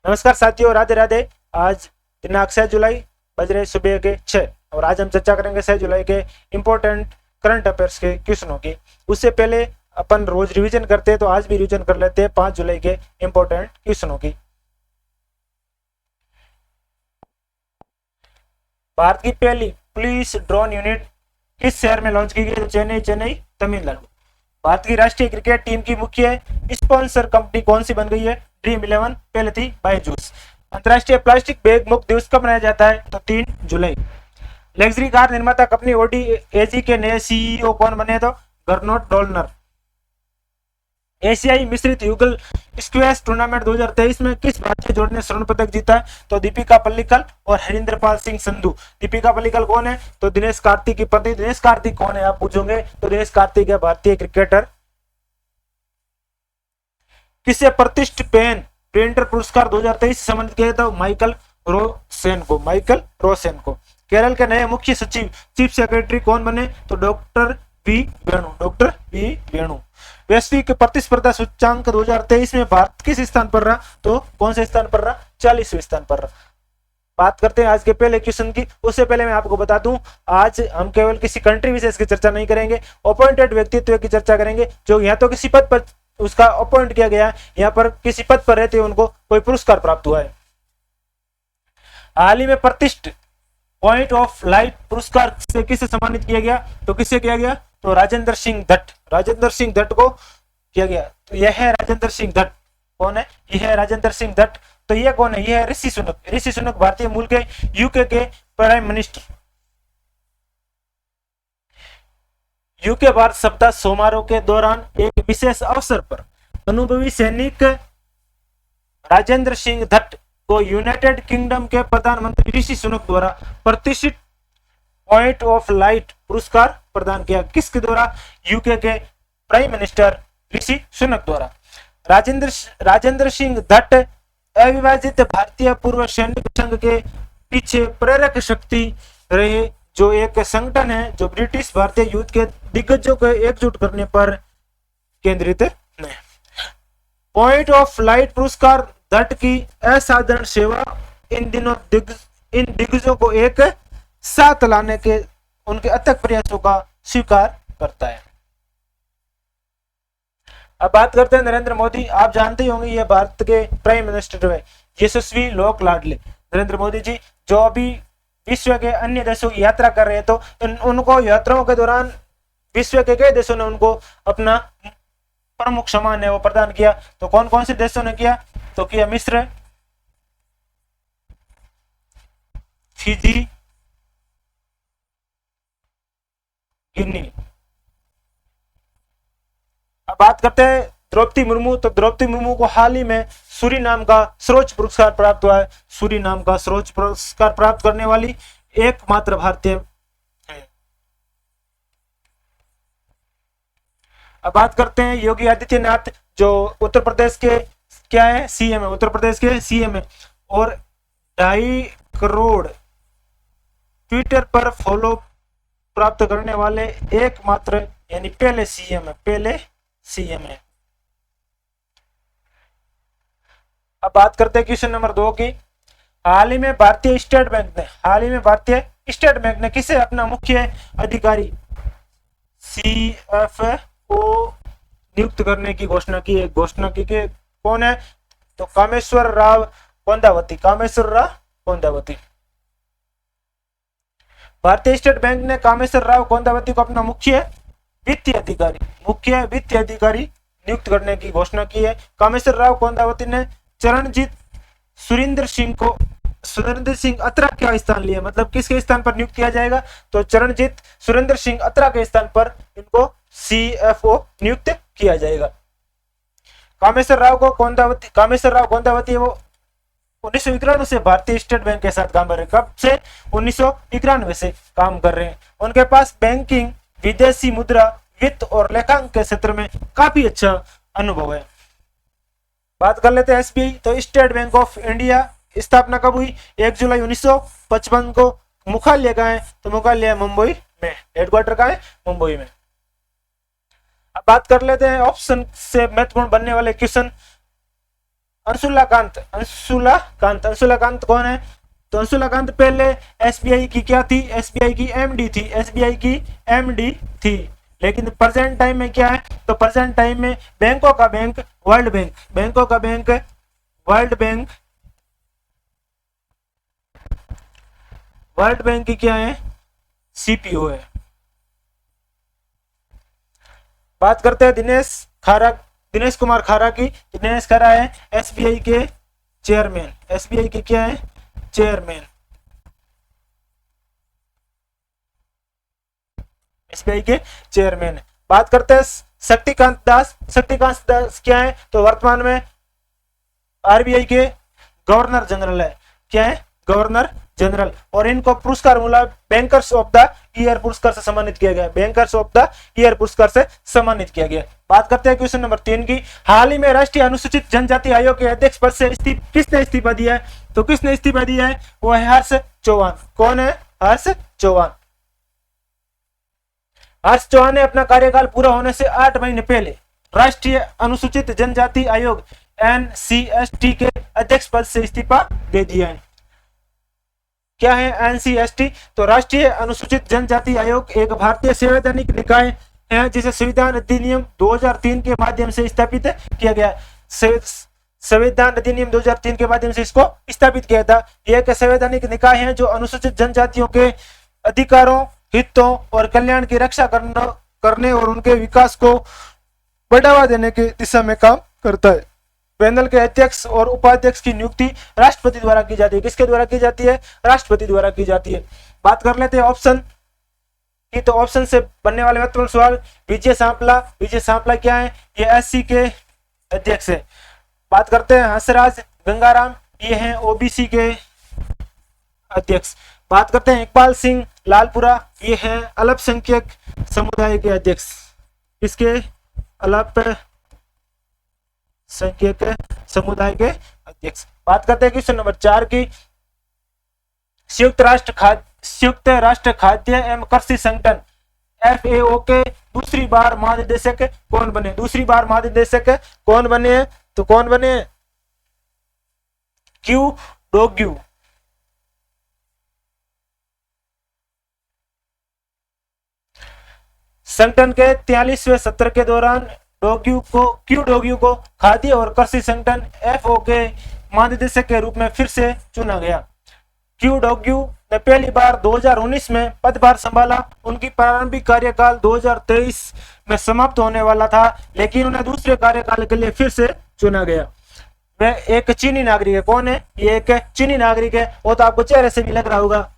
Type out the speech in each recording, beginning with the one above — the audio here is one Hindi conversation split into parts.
नमस्कार साथियों, राधे राधे। आज दिनांक 6 जुलाई, बज रहे सुबह के 6 और आज हम चर्चा करेंगे 6 जुलाई के इम्पोर्टेंट करंट अफेयर्स के क्वेश्चनों की। उससे पहले अपन रोज रिवीजन करते हैं, तो आज भी रिवीजन कर लेते हैं 5 जुलाई के इम्पोर्टेंट क्वेश्चनों की। भारत की पहली पुलिस ड्रोन यूनिट किस शहर में लॉन्च की गई? चेन्नई, तमिलनाडु। भारत की राष्ट्रीय क्रिकेट टीम की मुख्य स्पॉन्सर कंपनी कौन सी बन गई है? ड्रीम 11, पहले थी बायजूस। अंतर्राष्ट्रीय प्लास्टिक बैग मुक्त दिवस कब मनाया जाता है? तो 3 जुलाई। लग्जरी कार निर्माता कंपनी ऑडी एजी के नए सीईओ कौन बने? तो गर्नोट डोलनर। एशियाई मिश्रित युगल स्क्वैश टूर्नामेंट 2023 में किस भारतीय जोड़ी ने स्वर्ण पदक जीता? तो दीपिका पल्लिकल और हरिंद्रपाल सिंह संधू। दीपिका पल्लिकल कौन है? तो दिनेश कार्तिक की पत्नी। दिनेश कार्तिक कौन है आप पूछोगे? तो दिनेश कार्तिक है भारतीय क्रिकेटर। किसे प्रतिष्ठित पेन प्रिंटर पुरस्कार 2023 से सम्मानित किया था? माइकल रोसेन को। केरल के नए मुख्य सचिव चीफ सेक्रेटरी कौन बने? तो डॉक्टर वी वेणु। वैश्विक प्रतिस्पर्धा सूचकांक 2023 में भारत किस स्थान पर रहा? तो कौन से स्थान पर रहा? 40वें स्थान पर रहा। बात करते हैं आज के पहले क्वेश्चन की। उससे पहले मैं आपको बता दूं, आज हम केवल किसी कंट्री विशेष की चर्चा नहीं करेंगे, अपॉइंटेड व्यक्तित्व की चर्चा करेंगे जो या तो किसी पद पर उसका अपॉइंट किया गया है, यहाँ पर किसी पद पर रहते हुए उनको कोई पुरस्कार प्राप्त हुआ है। हाल ही में प्रतिष्ठित पॉइंट ऑफ लाइट पुरस्कार से किसे सम्मानित किया गया? तो किससे किया गया? तो राजेंद्र सिंह दत्त को किया गया। तो यह है राजेंद्र सिंह दत्त। कौन है? यह है राजेंद्र सिंह दत्त। तो यह कौन है? यह है ऋषि सुनक भारतीय मूल के यूके के प्राइम मिनिस्टर। यूके भारत सप्ताह समारोह के दौरान एक विशेष अवसर पर अनुभवी सैनिक राजेंद्र सिंह दत्त को यूनाइटेड किंगडम के प्रधानमंत्री ऋषि सुनक द्वारा प्रतिष्ठित पॉइंट ऑफ लाइट पुरस्कार प्रदान किया। किसके द्वारा? यूके के प्राइम मिनिस्टर ऋषि सुनक द्वारा। राजेंद्र सिंह दत्त अविभाजित भारतीय पूर्व सैनिक संघ के पीछे प्रेरक शक्ति रहे, जो एक संगठन है जो ब्रिटिश भारतीय युद्ध के दिग्गजों को एकजुट करने पर केंद्रित है। पॉइंट ऑफ लाइट पुरस्कार दत्त की असाधारण सेवा इन दिग्गजों को एक साथ लाने के उनके अथक प्रयासों का स्वीकार करता है। अब बात करते हैं नरेंद्र मोदी। आप जानते ही होंगे ये भारत के प्राइम मिनिस्टर है, यशस्वी लोक लाडले नरेंद्र मोदी जी, जो अभी विश्व के अन्य देशों की यात्रा कर रहे हैं। तो उनको यात्राओं के दौरान विश्व के कई देशों ने उनको अपना प्रमुख सम्मान है वो प्रदान किया। तो कौन कौन से देशों ने किया? तो किया मिस्र, फिजी, गिनी। अब बात करते हैं द्रौपदी मुर्मू। तो द्रौपदी मुर्मू को हाल ही में सूरीनाम का सर्वोच्च पुरस्कार प्राप्त हुआ है। सूरीनाम का सर्वोच्च पुरस्कार प्राप्त करने वाली एकमात्र भारतीय है। अब बात करते हैं योगी आदित्यनाथ, जो उत्तर प्रदेश के क्या है? सीएम है। उत्तर प्रदेश के सीएम है और 2.5 करोड़ ट्विटर पर फॉलो प्राप्त करने वाले एकमात्र यानी पहले सीएम है। अब बात करते हैं क्वेश्चन नंबर 2 की। हाल ही में भारतीय स्टेट बैंक ने किसे अपना मुख्य अधिकारी सीएफओ नियुक्त करने की घोषणा की है? कौन है? तो कामेश्वर राव कोंदावती। भारतीय स्टेट बैंक ने कामेश्वर राव कोंदावती को अपना मुख्य वित्तीय अधिकारी नियुक्त करने की घोषणा की है। कामेश्वर राव कोंदावती ने चरणजीत सुरेंद्र सिंह अत्रा का स्थान लिया। मतलब किसके स्थान पर नियुक्त किया जाएगा? तो चरणजीत सुरेंद्र सिंह अत्रा के स्थान पर इनको सीएफओ नियुक्त किया जाएगा। कामेश्वर राव कोंदावती वो 1991 से भारतीय स्टेट बैंक के साथ काम कर रहे हैं। कब से? 1991 से काम कर रहे हैं। उनके पास बैंकिंग, विदेशी मुद्रा, वित्त और लेखांकन के क्षेत्र में काफी अच्छा अनुभव है। बात कर लेते हैं एसबीआई। तो स्टेट बैंक ऑफ इंडिया स्थापना कब हुई? 1 जुलाई 1955 को। मुख्यालय कहाँ है? तो मुख्यालय मुंबई में। हेडक्वार्टर कहाँ है? मुंबई में। अब बात कर लेते हैं ऑप्शन से महत्वपूर्ण बनने वाले क्वेश्चन। अंशुलाकांत कौन है? तो अंशुलाकांत पहले एसबीआई की क्या थी? एसबीआई की एमडी थी, एसबीआई की एमडी थी। लेकिन प्रेजेंट टाइम में क्या है? तो प्रेजेंट टाइम में बैंकों का बैंक वर्ल्ड बैंक, बैंकों का बैंक वर्ल्ड बैंक की क्या है? सीपीओ है। बात करते हैं दिनेश कुमार खारा की। दिनेश खारा है एसबीआई के चेयरमैन, एसबीआई के क्या है? चेयरमैन, एसबीआई के चेयरमैन। बात करते हैं शक्तिकांत दास क्या है? तो वर्तमान में आरबीआई के गवर्नर जनरल है। क्या है? Governor general. और इनको पुरस्कार मिला बैंकर्स ऑफ द ईयर पुरस्कार से सम्मानित किया गया, बैंकर्स ऑफ द ईयर पुरस्कार से सम्मानित किया गया। बात करते हैं क्वेश्चन नंबर 3 की। हाल ही में राष्ट्रीय अनुसूचित जनजाति आयोग के अध्यक्ष पद से किसने इस्तीफा दिया है? तो किसने इस्तीफा दिया है? वो है हर्ष चौहान। कौन है? हर्ष चौहान। हर्ष चौहान ने अपना कार्यकाल पूरा होने से 8 महीने पहले राष्ट्रीय अनुसूचित जनजाति आयोग एनसीएसटी के अध्यक्ष पद से इस्तीफा दे दिया है। क्या है एनसीएसटी? तो राष्ट्रीय अनुसूचित जनजाति आयोग एक भारतीय संवैधानिक निकाय है जिसे संविधान अधिनियम 2003 के माध्यम से स्थापित किया गया। संविधान अधिनियम 2003 के माध्यम से इसको स्थापित किया था। यह एक संवैधानिक निकाय है जो अनुसूचित जनजातियों के अधिकारों, हितों और कल्याण की रक्षा करने और उनके विकास को बढ़ावा देने की दिशा में काम करता है। पैनल के अध्यक्ष और उपाध्यक्ष की नियुक्ति राष्ट्रपति द्वारा की जाती है। किसके द्वारा की जाती है? राष्ट्रपति द्वारा की जाती है। बात कर लेते हैं ऑप्शन की। तो ऑप्शन से बनने वाले महत्वपूर्ण सवाल। विजय सांपला क्या है? ये एससी के अध्यक्ष है। बात करते हैं हंसराज गंगाराम, ये हैं ओबीसी के अध्यक्ष। बात करते हैं इकबाल सिंह लालपुरा, ये हैं अल्पसंख्यक समुदाय के अध्यक्ष। किसके? अल्पसंख्यक समुदाय के अध्यक्ष। बात करते हैं क्वेश्चन नंबर 4 की। संयुक्त राष्ट्र खाद्य एवं कृषि संगठन FAO के दूसरी बार महानिदेशक कौन बने? दूसरी बार महानिदेशक कौन बने? तो कौन बने? क्यू डोग्यू। संगठन के 43वें सत्र के दौरान क्यू डोग्यू को खाद्य और कृषि संगठन FAO के महानिदेशक के रूप में फिर से चुना गया। क्यू डोग्यू ने पहली बार 2019 में पदभार संभाला। उनकी प्रारंभिक कार्यकाल 2023 में समाप्त होने वाला था, लेकिन उन्हें दूसरे कार्यकाल के लिए फिर से चुना गया। वह एक चीनी नागरिक है। कौन है? ये एक चीनी नागरिक है। वो तो आपको चेहरे से भी लग रहा होगा।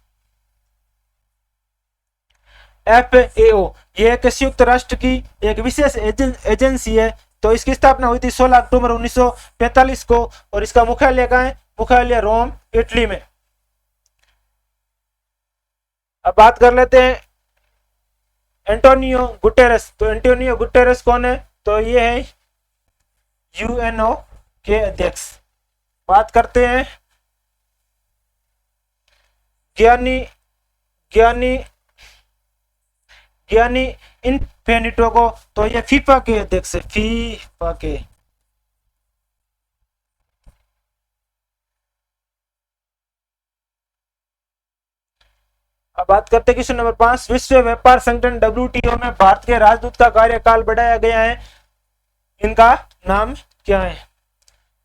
FAO ये एक संयुक्त राष्ट्र की एक विशेष एजेंसी है। तो इसकी स्थापना हुई थी 16 अक्टूबर 1945 को और इसका मुख्यालय कहाँ है? मुख्यालय रोम, इटली में। अब बात कर लेते हैं एंटोनियो गुटेरेस। तो एंटोनियो गुटेरेस कौन है? तो ये है यूएनओ के अध्यक्ष। बात करते हैं गियानी इन्फेनिटो को। तो ये फीफा के अध्यक्ष है, फीफा के। अब बात करते हैं क्वेश्चन नंबर 5। विश्व व्यापार संगठन WTO में भारत के राजदूत का कार्यकाल बढ़ाया गया है। इनका नाम क्या है?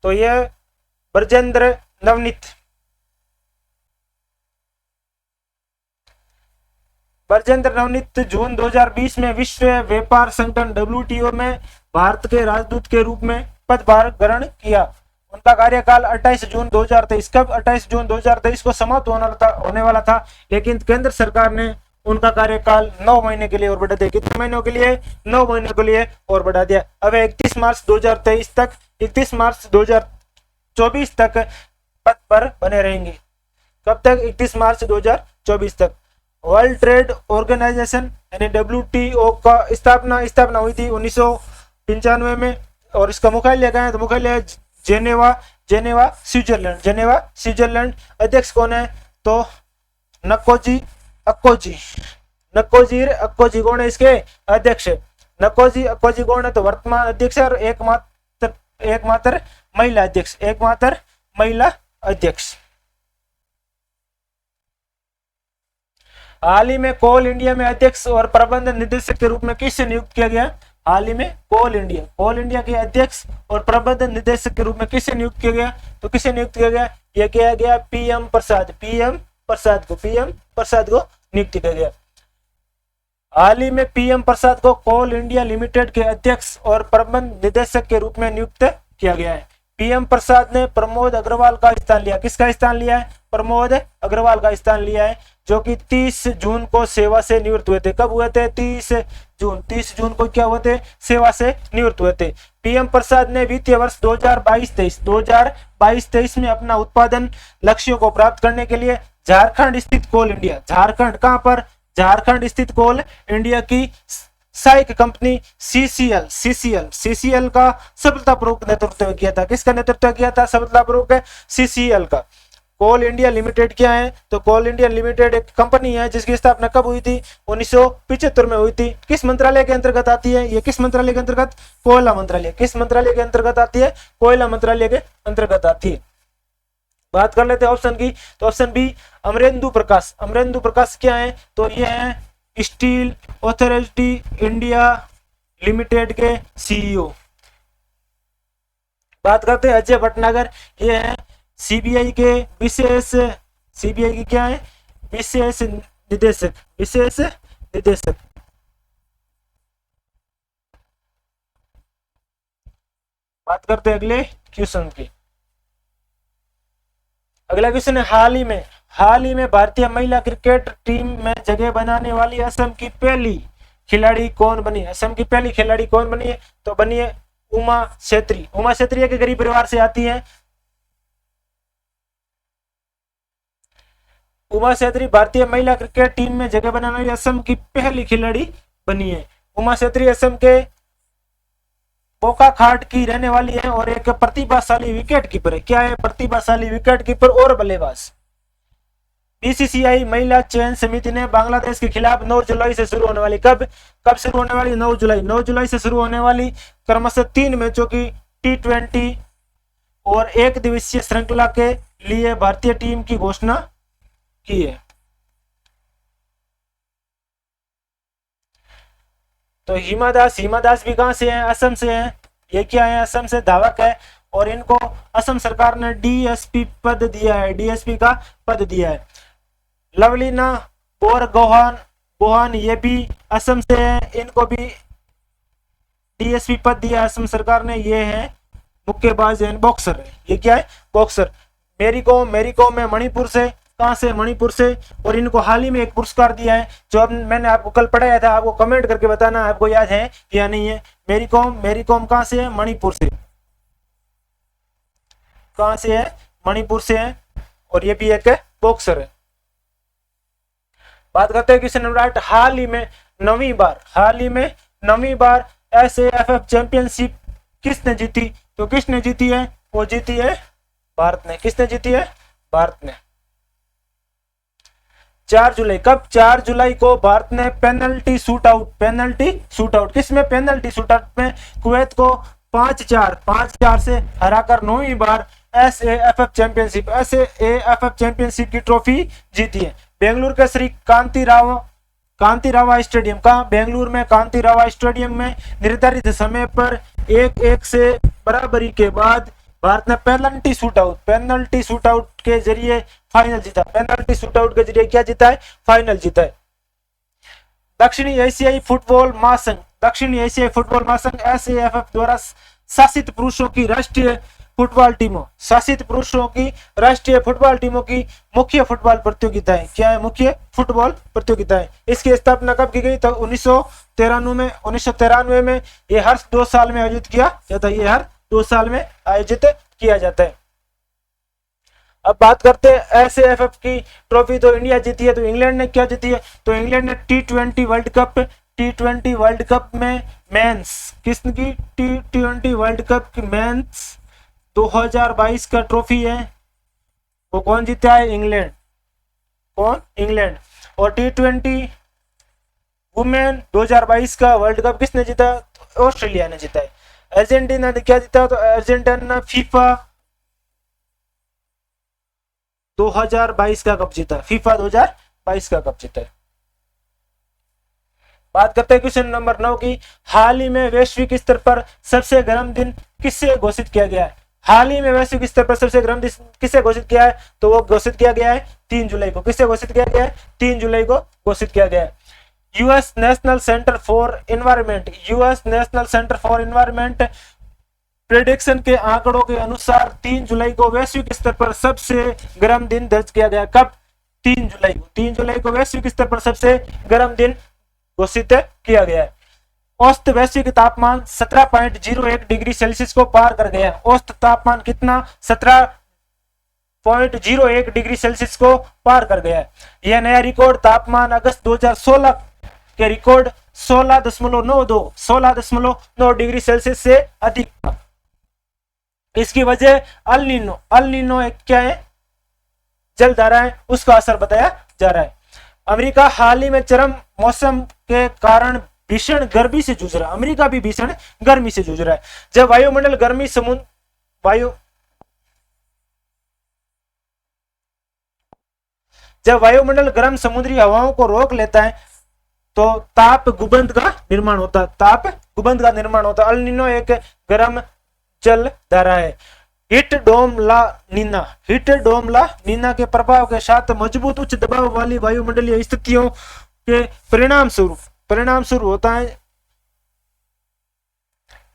तो यह ब्रजेंद्र नवनीत। ब्रजेंद्र नवनीत जून 2020 में विश्व व्यापार संगठन WTO में भारत के राजदूत के रूप में पदभार ग्रहण किया। उनका कार्यकाल 28 जून 2023 कब 28 जून 2023 को समाप्त होने वाला था, लेकिन केंद्र सरकार ने उनका कार्यकाल 9 महीने के लिए और बढ़ा दिया। कितने महीनों के लिए? 9 महीनों के लिए और बढ़ा दिया। अब 31 मार्च 2024 तक पद पर बने रहेंगे। कब तक? 31 मार्च 2024 तक। वर्ल्ड ट्रेड ऑर्गेनाइजेशन यानी WTO का स्थापना हुई थी 1995 में और इसका मुख्यालय कहाँ है? तो मुख्यालय जेनेवा स्विट्जरलैंड। अध्यक्ष कौन है? तो नकोजी अक्कोजी कौन है इसके अध्यक्ष? नकोजी अक्कोजी कौन है? तो वर्तमान अध्यक्ष और एकमात्र महिला अध्यक्ष, एकमात्र महिला अध्यक्ष। हाल ही में कोल इंडिया में अध्यक्ष और प्रबंध निदेशक के रूप में किसे नियुक्त किया गया? हाल ही में कोल इंडिया के अध्यक्ष और प्रबंध निदेशक के रूप में किसे नियुक्त किया गया? तो किसे नियुक्त किया गया? यह किया गया पीएम प्रसाद को नियुक्त किया गया। हाल ही में पीएम प्रसाद को कोल इंडिया लिमिटेड के अध्यक्ष और प्रबंध निदेशक के रूप में नियुक्त किया गया है। पीएम प्रसाद ने प्रमोद अग्रवाल का स्थान लिया। किसका स्थान लिया है? प्रमोद अग्रवाल का स्थान लिया है, जो कि 30 जून को सेवा से निवृत्त हुए थे। कब हुए थे? 30 जून को क्या हुए थे? सेवा से निवृत्त हुए थे। पीएम प्रसाद ने वित्तीय वर्ष 2022-23 में अपना उत्पादन लक्ष्यों को प्राप्त करने के लिए झारखंड स्थित कोल इंडिया, झारखंड कहां पर? झारखंड स्थित कोल इंडिया की सहायक कंपनी सीसीएल का सफलतापूर्वक नेतृत्व किया था। किसका नेतृत्व किया था सफलतापूर्वक? सीसीएल का। कोल इंडिया लिमिटेड क्या है? तो कोल इंडिया लिमिटेड एक कंपनी है जिसकी स्थापना कब हुई थी? 1975 में हुई थी। किस मंत्रालय के अंतर्गत आती है? ये किस मंत्रालय के अंतर्गत? कोयला मंत्रालय। किस मंत्रालय के अंतर्गत आती है? कोयला मंत्रालय के अंतर्गत आती है। बात कर लेते हैं ऑप्शन की, तो ऑप्शन बी अमरेंदु प्रकाश। अमरेंदु प्रकाश क्या है? तो ये है स्टील अथॉरिटी इंडिया लिमिटेड के सीईओ। बात करते हैं अजय भटनागर, ये है सीबीआई के विशेष, सीबीआई की क्या है? विशेष निदेशक। बात करते हैं अगले क्वेश्चन की। अगला क्वेश्चन है हाल ही में भारतीय महिला क्रिकेट टीम में जगह बनाने वाली असम की पहली खिलाड़ी कौन बनी? असम की पहली खिलाड़ी कौन बनी है? तो बनी है उमा छेत्री। उमा छेत्री के गरीब परिवार से आती है। उमा छेत्री भारतीय महिला क्रिकेट टीम में जगह बनाने वाली असम की पहली खिलाड़ी बनी है। उमा छेत्री असम के बोकाखाट की रहने वाली है और एक प्रतिभाशाली विकेट कीपर है। क्या है? प्रतिभाशाली विकेट कीपर और बल्लेबाज। बीसीसीआई महिला चयन समिति ने बांग्लादेश के खिलाफ 9 जुलाई से शुरू होने वाली कब शुरू होने वाली? 9 जुलाई से शुरू होने वाली क्रमशः 3 मैचों की T20 और 1 दिवसीय श्रृंखला के लिए भारतीय टीम की घोषणा की है। तो हिमा दास भी कहां से हैं? असम से हैं। ये क्या है? असम से धावक है और इनको असम सरकार ने डीएसपी पद दिया है, डीएसपी का पद दिया है। लवलीना बोरगोहान ये भी असम से है, इनको भी डीएसपी पद दिया असम सरकार ने। ये है मुक्केबाज एंड बॉक्सर है। ये क्या है? बॉक्सर। मेरी कॉम है मणिपुर से। कहां से? मणिपुर से। और इनको हाल ही में एक पुरस्कार दिया है जो अब मैंने आपको कल पढ़ाया था, आपको कमेंट करके बताना आपको याद है या नहीं है। मेरी कॉम कहां से है? मणिपुर से। कहां से है? मणिपुर से है और ये भी एक बॉक्सर है। बात करते हैं क्वेश्चन नंबर 8। हाल ही में नवीं बार एसएएफएफ चैंपियनशिप किसने जीती? तो किसने जीती है? वो जीती है भारत ने। किसने जीती है? भारत ने। 4 जुलाई। कब? 4 जुलाई को भारत ने पेनल्टी शूट आउट किसमें? पेनल्टी शूट आउट में कुवैत को 5-4 से हराकर 9वीं बार एसएएफएफ चैंपियनशिप की ट्रॉफी जीती है। बेंगलुरु के श्री कांतिरावा स्टेडियम का, बेंगलुरु में कांतिरावा स्टेडियम में निर्धारित समय पर 1-1 से बराबरी के बाद भारत ने पेनल्टी शूट आउट के जरिए फाइनल जीता। पेनल्टी शूट आउट के जरिए क्या जीता है? फाइनल जीता है। दक्षिणी एशियाई फुटबॉल महासंघ एसएएफएफ द्वारा शासित पुरुषों की राष्ट्रीय फुटबॉल टीमों की मुख्य फुटबॉल प्रतियोगिताएं। क्या है? मुख्य फुटबॉल प्रतियोगिताएं। इसकी स्थापना कब की गई? तो 1993 में। ये हर 2 साल में आयोजित किया जाता है। अब बात करते हैं एसएएफएफ की ट्रॉफी। तो इंडिया जीती है। तो इंग्लैंड ने क्या जीती है? तो इंग्लैंड ने T20 वर्ल्ड कप में मेंस, किसकी? T20 वर्ल्ड कप की मेंस 2022 का ट्रॉफी है। वो कौन जीता है? इंग्लैंड। इंग्लैंड। और T20 वुमेन 2022 का वर्ल्ड कप किसने जीता? तो ऑस्ट्रेलिया ने जीता है। अर्जेंटीना ने क्या जीता? तो अर्जेंटीना फीफा 2022 का कप जीता, फीफा 2022 का कप जीता है। बात करते हैं क्वेश्चन नंबर 9 की। हाल ही में वैश्विक स्तर पर सबसे गर्म दिन किससे घोषित किया गया है? हाल ही में वैश्विक स्तर पर सबसे गर्म दिन किससे घोषित किया है? तो वो घोषित किया गया है 3 जुलाई को। किससे घोषित किया गया है? 3 जुलाई को घोषित किया गया है। US national centre for environment, US national centre for environment prediction के आंकड़ों के अनुसार 3 जुलाई को वैश्विक स्तर पर सबसे गर्म दिन दर्ज किया गया। कब? 3 जुलाई को। 3 जुलाई को वैश्विक स्तर पर सबसे गर्म दिन घोषित किया गया है। औसत वैश्विक तापमान 17.01 डिग्री सेल्सियस को पार कर गया। औसत तापमान कितना? 17.01 डिग्री सेल्सियस को पार कर गया है। यह नया रिकॉर्ड तापमान अगस्त 2016 के रिकॉर्ड 16.9 डिग्री सेल्सियस से अधिक था। इसकी वजह अल नीनो एक क्या है? जल धारा है, उसका असर बताया जा रहा है। अमेरिका हाल ही में चरम मौसम के कारण भीषण गर्मी से जूझ रहा है। अमेरिका भी भीषण गर्मी से जूझ रहा है। जब वायुमंडल गर्म समुद्री हवाओं को रोक लेता है तो ताप गुबंद का निर्माण होता है। अल नीनो एक गर्म जल धारा है। हिट डोम ला नीना के प्रभाव के साथ मजबूत उच्च दबाव वाली वायुमंडलीय स्थितियों के परिणाम स्वरूप होता है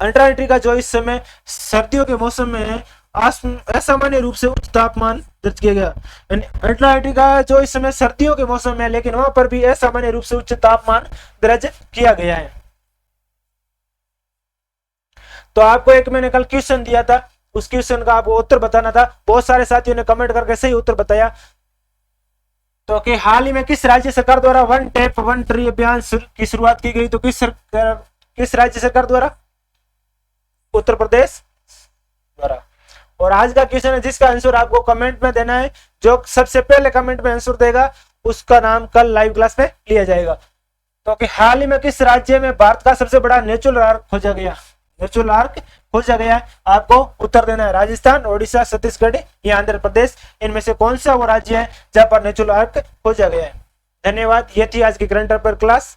अंटार्कटिका, जो इस समय सर्दियों के मौसम में असामान्य रूप से उच्च तापमान दर्ज किया गया। अंटार्कटिका जो इस समय सर्दियों के मौसम में, लेकिन वहां पर भी असामान्य रूप से उच्च तापमान दर्ज किया गया है। तो आपको एक मैंने कल क्वेश्चन दिया था, उस क्वेश्चन का आपको उत्तर बताना था। बहुत सारे साथियों ने कमेंट करके सही उत्तर बताया। तो कि हाल ही में किस राज्य सरकार द्वारा वन टैप वन ट्री अभियान की शुरुआत की गई? तो किस राज्य सरकार द्वारा? उत्तर प्रदेश द्वारा। और आज का क्वेश्चन है जिसका आंसर आपको कमेंट में देना है। जो सबसे पहले कमेंट में आंसर देगा उसका नाम कल लाइव क्लास में लिया जाएगा। तो कि हाल ही में किस राज्य में भारत का सबसे बड़ा नेचुरल आर्क खोजा गया? आपको उत्तर देना है। राजस्थान, ओडिशा, छत्तीसगढ़ या आंध्र प्रदेश, इनमें से कौन सा वो राज्य है जहां पर नेचुरल आर्क खोजा गया है? धन्यवाद। ये थी आज की करंट अफेयर क्लास।